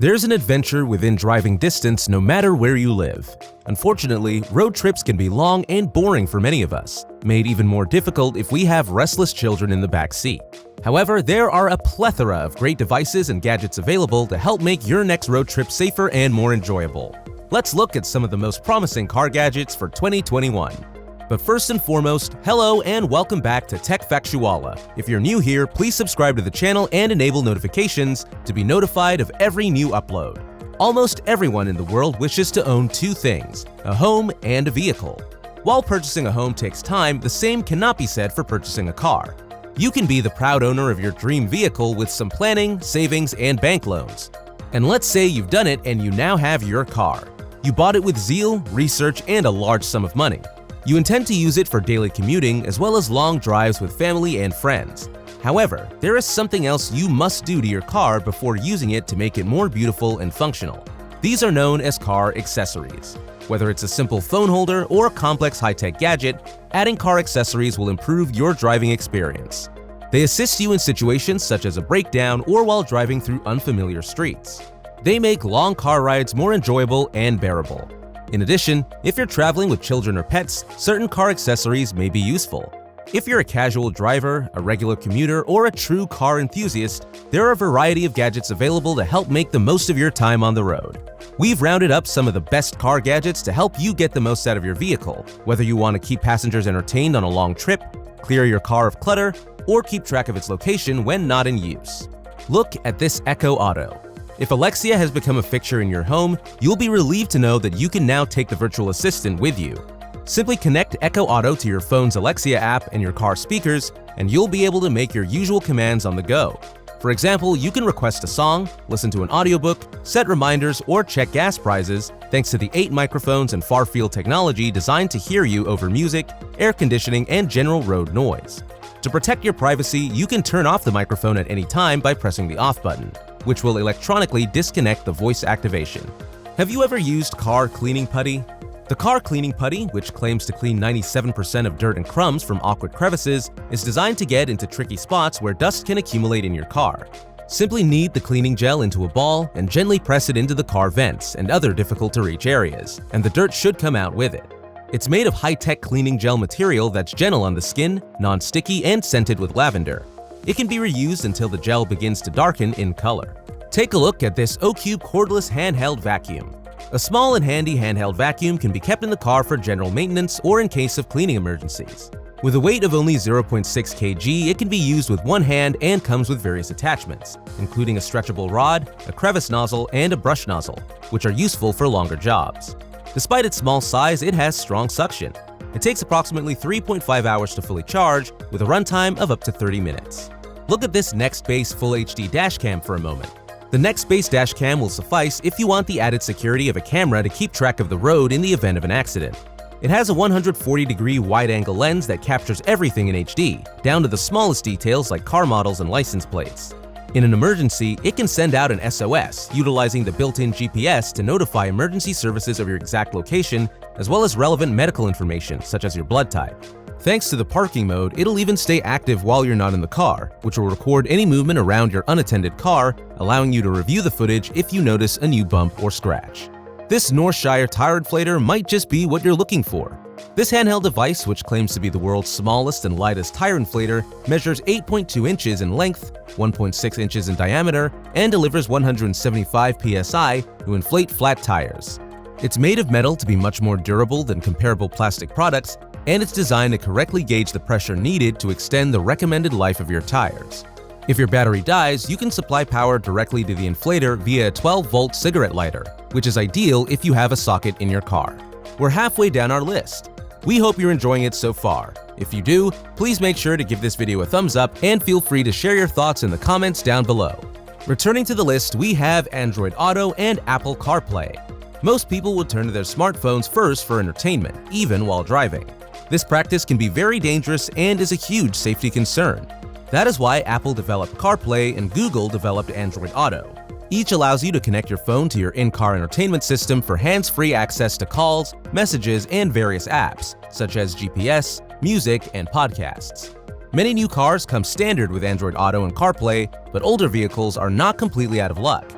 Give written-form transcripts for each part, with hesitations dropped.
There's an adventure within driving distance no matter where you live. Unfortunately, road trips can be long and boring for many of us, made even more difficult if we have restless children in the back seat. However, there are a plethora of great devices and gadgets available to help make your next road trip safer and more enjoyable. Let's look at some of the most promising car gadgets for 2021. But first and foremost, hello and welcome back to Tech Factuala. If you're new here, please subscribe to the channel and enable notifications to be notified of every new upload. Almost everyone in the world wishes to own two things, a home and a vehicle. While purchasing a home takes time, the same cannot be said for purchasing a car. You can be the proud owner of your dream vehicle with some planning, savings, and bank loans. And let's say you've done it and you now have your car. You bought it with zeal, research, and a large sum of money. You intend to use it for daily commuting as well as long drives with family and friends. However, there is something else you must do to your car before using it to make it more beautiful and functional. These are known as car accessories. Whether it's a simple phone holder or a complex high-tech gadget, adding car accessories will improve your driving experience. They assist you in situations such as a breakdown or while driving through unfamiliar streets. They make long car rides more enjoyable and bearable. In addition, if you're traveling with children or pets, certain car accessories may be useful. If you're a casual driver, a regular commuter, or a true car enthusiast, there are a variety of gadgets available to help make the most of your time on the road. We've rounded up some of the best car gadgets to help you get the most out of your vehicle, whether you want to keep passengers entertained on a long trip, clear your car of clutter, or keep track of its location when not in use. Look at this Echo Auto. If Alexa has become a fixture in your home, you'll be relieved to know that you can now take the virtual assistant with you. Simply connect Echo Auto to your phone's Alexa app and your car speakers, and you'll be able to make your usual commands on the go. For example, you can request a song, listen to an audiobook, set reminders, or check gas prices thanks to the 8 microphones and far-field technology designed to hear you over music, air conditioning, and general road noise. To protect your privacy, you can turn off the microphone at any time by pressing the off button, which will electronically disconnect the voice activation. Have you ever used car cleaning putty? The car cleaning putty, which claims to clean 97% of dirt and crumbs from awkward crevices, is designed to get into tricky spots where dust can accumulate in your car. Simply knead the cleaning gel into a ball and gently press it into the car vents and other difficult-to-reach areas, and the dirt should come out with it. It's made of high-tech cleaning gel material that's gentle on the skin, non-sticky, and scented with lavender. It can be reused until the gel begins to darken in color. Take a look at this Ocube cordless handheld vacuum. A small and handy handheld vacuum can be kept in the car for general maintenance or in case of cleaning emergencies. With a weight of only 0.6 kg, it can be used with one hand and comes with various attachments, including a stretchable rod, a crevice nozzle, and a brush nozzle, which are useful for longer jobs. Despite its small size, it has strong suction. It takes approximately 3.5 hours to fully charge, with a runtime of up to 30 minutes. Look at this Nextbase Full HD dashcam for a moment. The Nextbase dashcam will suffice if you want the added security of a camera to keep track of the road in the event of an accident. It has a 140-degree wide-angle lens that captures everything in HD, down to the smallest details like car models and license plates. In an emergency, it can send out an SOS, utilizing the built-in GPS to notify emergency services of your exact location, as well as relevant medical information, such as your blood type. Thanks to the parking mode, it'll even stay active while you're not in the car, which will record any movement around your unattended car, allowing you to review the footage if you notice a new bump or scratch. This Norshire tire inflator might just be what you're looking for. This handheld device, which claims to be the world's smallest and lightest tire inflator, measures 8.2 inches in length, 1.6 inches in diameter, and delivers 175 psi to inflate flat tires. It's made of metal to be much more durable than comparable plastic products, and it's designed to correctly gauge the pressure needed to extend the recommended life of your tires. If your battery dies, you can supply power directly to the inflator via a 12-volt cigarette lighter, which is ideal if you have a socket in your car. We're halfway down our list. We hope you're enjoying it so far. If you do, please make sure to give this video a thumbs up and feel free to share your thoughts in the comments down below. Returning to the list, we have Android Auto and Apple CarPlay. Most people would turn to their smartphones first for entertainment, even while driving. This practice can be very dangerous and is a huge safety concern. That is why Apple developed CarPlay and Google developed Android Auto. Each allows you to connect your phone to your in-car entertainment system for hands-free access to calls, messages, and various apps, such as GPS, music, and podcasts. Many new cars come standard with Android Auto and CarPlay, but older vehicles are not completely out of luck.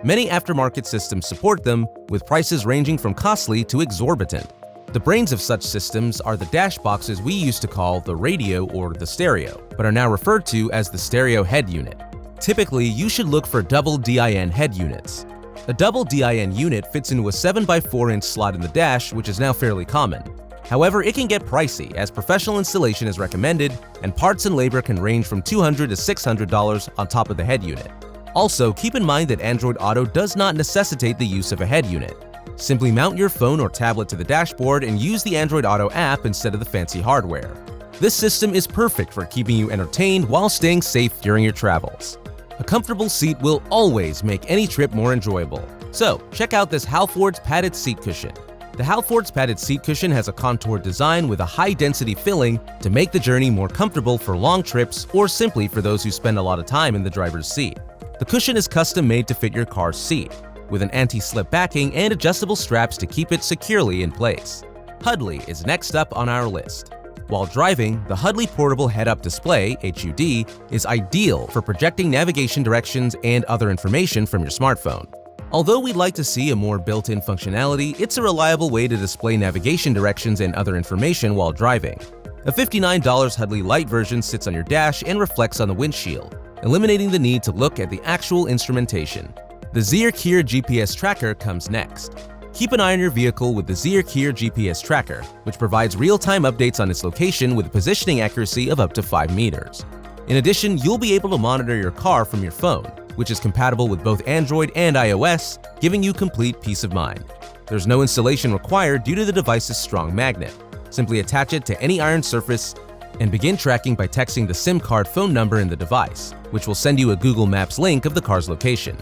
Many aftermarket systems support them, with prices ranging from costly to exorbitant. The brains of such systems are the dash boxes we used to call the radio or the stereo, but are now referred to as the stereo head unit. Typically, you should look for double DIN head units. A double DIN unit fits into a 7x4-inch slot in the dash, which is now fairly common. However, it can get pricey, as professional installation is recommended, and parts and labor can range from $200 to $600 on top of the head unit. Also, keep in mind that Android Auto does not necessitate the use of a head unit. Simply mount your phone or tablet to the dashboard and use the Android Auto app instead of the fancy hardware. This system is perfect for keeping you entertained while staying safe during your travels. A comfortable seat will always make any trip more enjoyable. So, check out this Halford's padded seat cushion. The Halford's padded seat cushion has a contoured design with a high-density filling to make the journey more comfortable for long trips or simply for those who spend a lot of time in the driver's seat. The cushion is custom-made to fit your car's seat, with an anti-slip backing and adjustable straps to keep it securely in place. Hudly is next up on our list. While driving, the Hudly Portable Head-Up Display (HUD) is ideal for projecting navigation directions and other information from your smartphone. Although we'd like to see a more built-in functionality, it's a reliable way to display navigation directions and other information while driving. A $59 Hudly Lite version sits on your dash and reflects on the windshield, eliminating the need to look at the actual instrumentation. The Zeerkeer GPS tracker comes next. Keep an eye on your vehicle with the Zeerkeer GPS tracker, which provides real-time updates on its location with a positioning accuracy of up to 5 meters. In addition, you'll be able to monitor your car from your phone, which is compatible with both Android and iOS, giving you complete peace of mind. There's no installation required due to the device's strong magnet. Simply attach it to any iron surface and begin tracking by texting the SIM card phone number in the device, which will send you a Google Maps link of the car's location.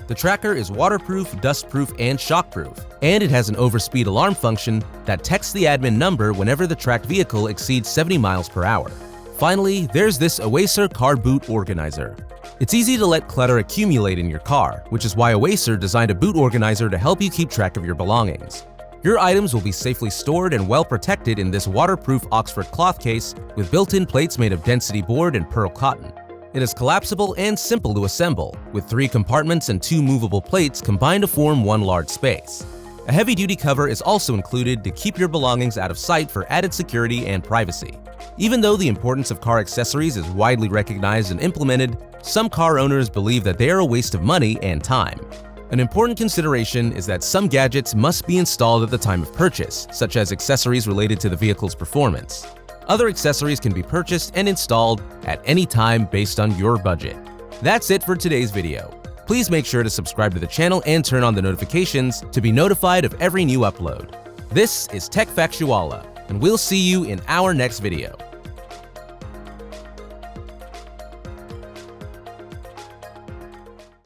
The tracker is waterproof, dustproof, and shockproof, and it has an overspeed alarm function that texts the admin number whenever the tracked vehicle exceeds 70 miles per hour. Finally, there's this Oasser car boot organizer. It's easy to let clutter accumulate in your car, which is why Oasser designed a boot organizer to help you keep track of your belongings. Your items will be safely stored and well protected in this waterproof Oxford cloth case with built-in plates made of density board and pearl cotton. It is collapsible and simple to assemble, with 3 compartments and 2 movable plates combined to form one large space. A heavy-duty cover is also included to keep your belongings out of sight for added security and privacy. Even though the importance of car accessories is widely recognized and implemented, some car owners believe that they are a waste of money and time. An important consideration is that some gadgets must be installed at the time of purchase, such as accessories related to the vehicle's performance. Other accessories can be purchased and installed at any time based on your budget. That's it for today's video. Please make sure to subscribe to the channel and turn on the notifications to be notified of every new upload. This is Tech Factuala, and we'll see you in our next video.